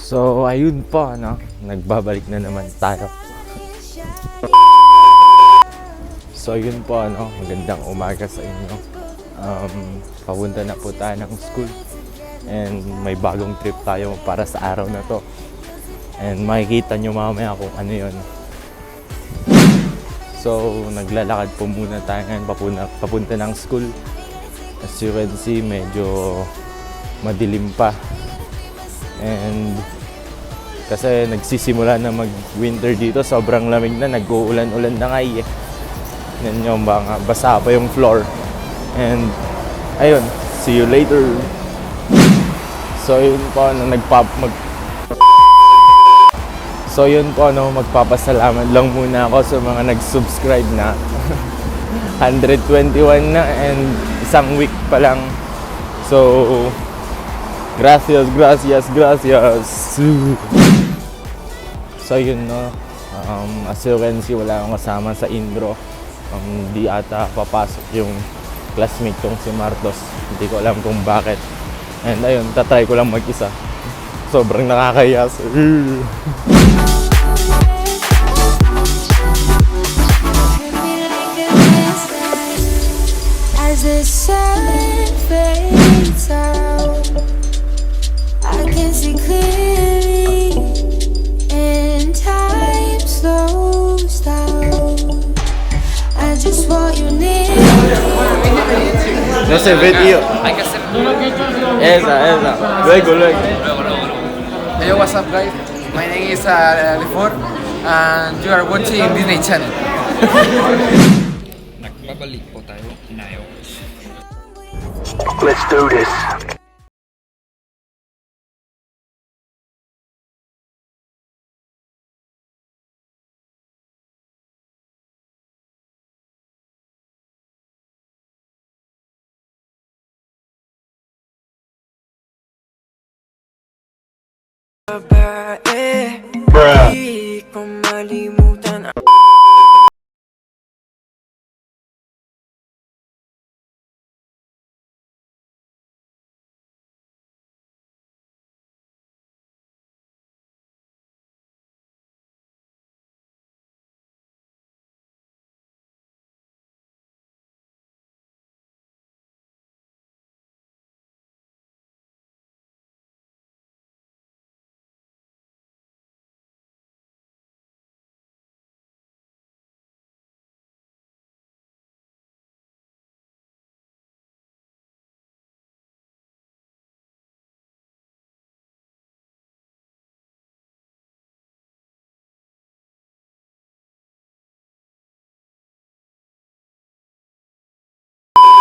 So ayun po, no? Nagbabalik na naman tayo. So ayun po, no? Magandang umaga sa inyo. Papunta na po tayo ng school. And may bagong trip tayo para sa araw na to. And makikita nyo mamaya kung ano yun. So naglalakad po muna tayo ngayon papunta ng school. As you can see, medyo madilim pa. And kasi nagsisimula na mag-winter dito, sobrang lamig na, nag-uulan-ulan na nga eh. Yan yung mga basa pa yung floor. And ayun, see you later. So yun po, magpapasalamat lang muna ako sa mga nag-subscribe na. 121 na and isang week pa lang. So gracias. So yun, no. As you can see, wala akong kasama sa intro. Di ata papasok yung classmate kong si Martos. Hindi ko alam kung bakit. And ayun, tatry ko lang mag-isa. Sobrang nakakahiya. As the sun fades out, I can see clearly, and time slows down. I just want you near me. No sé, video. Hay que hacer. Esa. Luego. Hey, what's up, guys? My name is Lefor, and you are watching Disney Channel. Nagbabalik po tayo ngayon. Let's do this. Babae, di ko malimutan.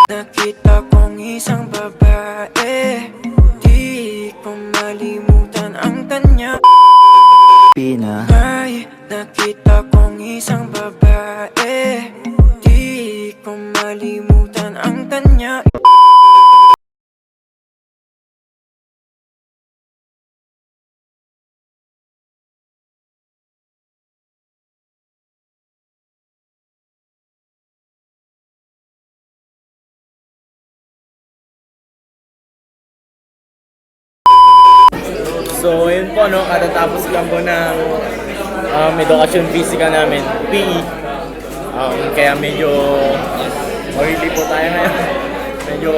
Nakita kong isang babae, di ko malimutan ang kanya. Ay, nakita kong isang babae, di ko malimutan ang kanya. So ayun po, no, katatapos lang po ng edukasyon physical namin, PE. Kaya medyo oily po tayo ngayon. Medyo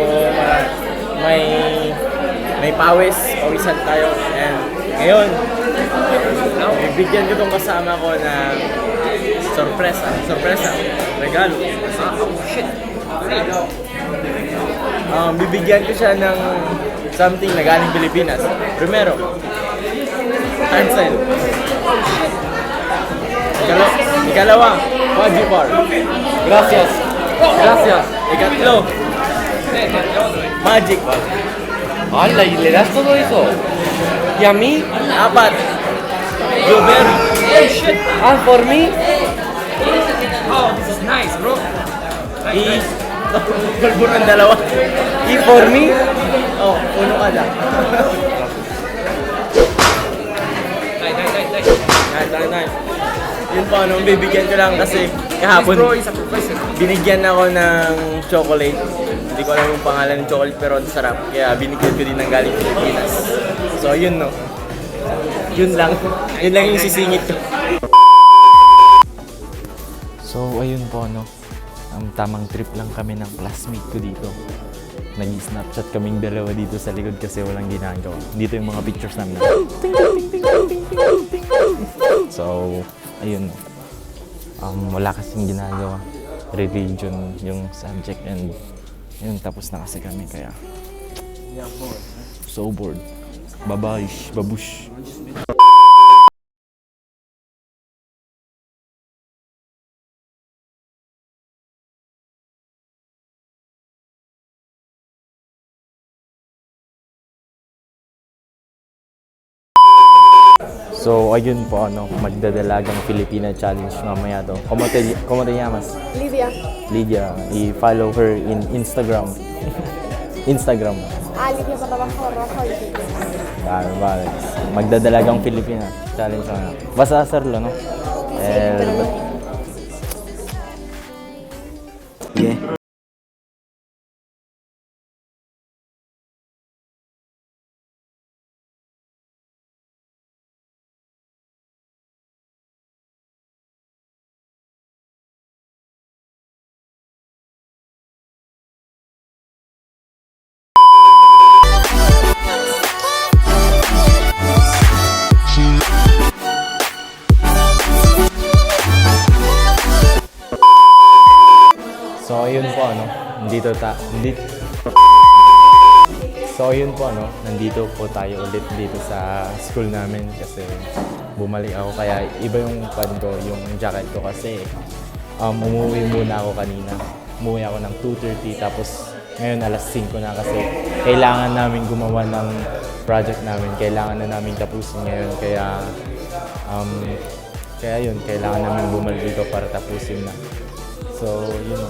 may pawisan tayo. And ngayon, bibigyan ko tong kasama ko ng sorpresa, regalo. Bibigyan ko siya ng something na galing Pilipinas. Primero, cancel. Ikalawa, Wajipar. Gracias. Ikatlo, Magic. ¡Hala! ¿Y le das todo eso? ¿Y a mí? Apat, Blueberry. ¿Ah, por mí? Oh, this is nice, bro. Gulbo ng dalawa. ¿Y por mí? Oh, uno ka lang. Nice. Yun po, bibigyan ko lang kasi kahapon Bro is a professor. binigyan ako ng chocolate. Hindi ko alam yung pangalan ng chocolate pero sarap. Kaya binigyan ko din ng galing Pilipinas. So, yun no. Yun lang. Yun lang yung sisingit ko. So, ayun po, no. Tamang trip lang kami ng classmate ko dito. Nag-snapchat kaming dalawa dito sa likod kasi walang ginagawa. Dito yung mga pictures namin. So, ayun. Wala kasing ginagawa. Religion yung subject and yun, tapos na kasi kami kaya so bored. Babayish, babush. So, ayun po, magdadalagang Filipina Challenge mamaya to. ¿Cómo te llamas? Lidia. Lydia. I-follow her in Instagram. Instagram. Lidia __ Vale. Magdadalagang Filipina Challenge mamaya. Vas a hacerlo, ¿no? Yeah. So, ayun po, nandito po tayo ulit dito sa school namin kasi bumalik ako kaya iba yung pad ko, yung jacket ko kasi umuwi muna ako kanina. Umuwi ako ng 2:30 tapos ngayon alas 5 na kasi kailangan namin gumawa ng project namin. Kailangan na namin tapusin ngayon kaya yun, kailangan namin bumalik dito para tapusin na. So, yun.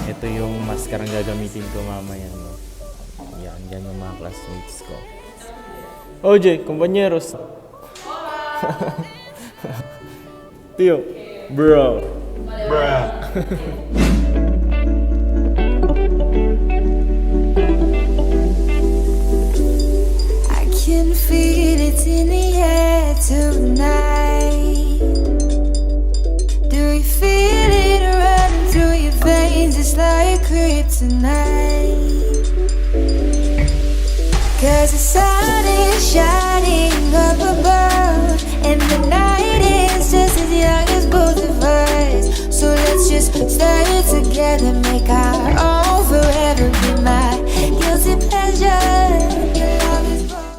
Ito yung maskarang gagamitin ko mamaya. No? Yan yung mga classmates ko. OJ, compañeros. Tío, bro. I can feel it in the air tonight. Do you feel it running through your veins? It's like kryptonite. 'Cause the sun is shining up above, and the night is just as young as both of us. So let's just stay together, make our own forever. Be my guilty pleasure. Your love is both.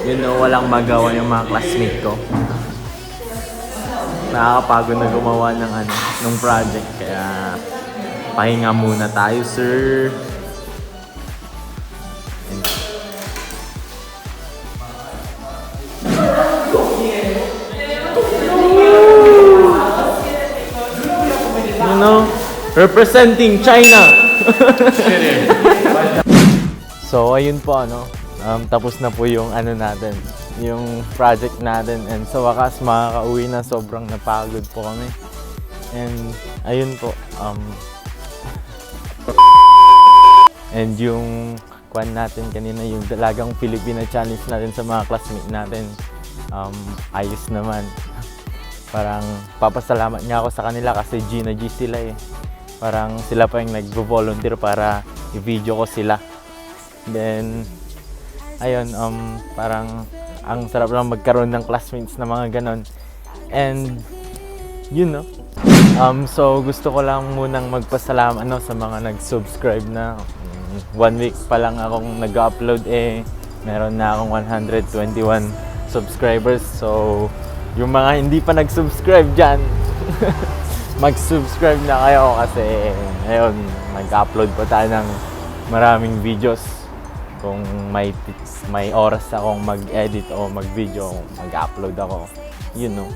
You know, walang magawa yung mga classmate ko. Nakakapagod na gumawa ng project kaya pahinga muna tayo, sir. You know, representing China. So, ayun po, tapos na po yung natin, yung project natin, and sa wakas makakauwi na. Sobrang napagod po kami. And ayun po, and yung kwan natin kanina, yung dalagang Filipina Challenge natin sa mga classmate natin, ayos naman. Parang papasalamat nga ako sa kanila kasi G na G sila eh. Parang sila pa yung nag-volunteer para i-video ko sila. Then, ayun, parang ang sarap lang magkaroon ng classmates na mga ganon. And, yun, no? So, gusto ko lang munang magpasalamat sa mga nag-subscribe na. 1 week pa lang akong nag-upload meron na akong 121 subscribers. So, yung mga hindi pa nag-subscribe dyan, mag-subscribe na kayo kasi ngayon, mag-upload pa tayo ng maraming videos. Kung may oras akong mag-edit o mag-video, mag-upload ako. You know.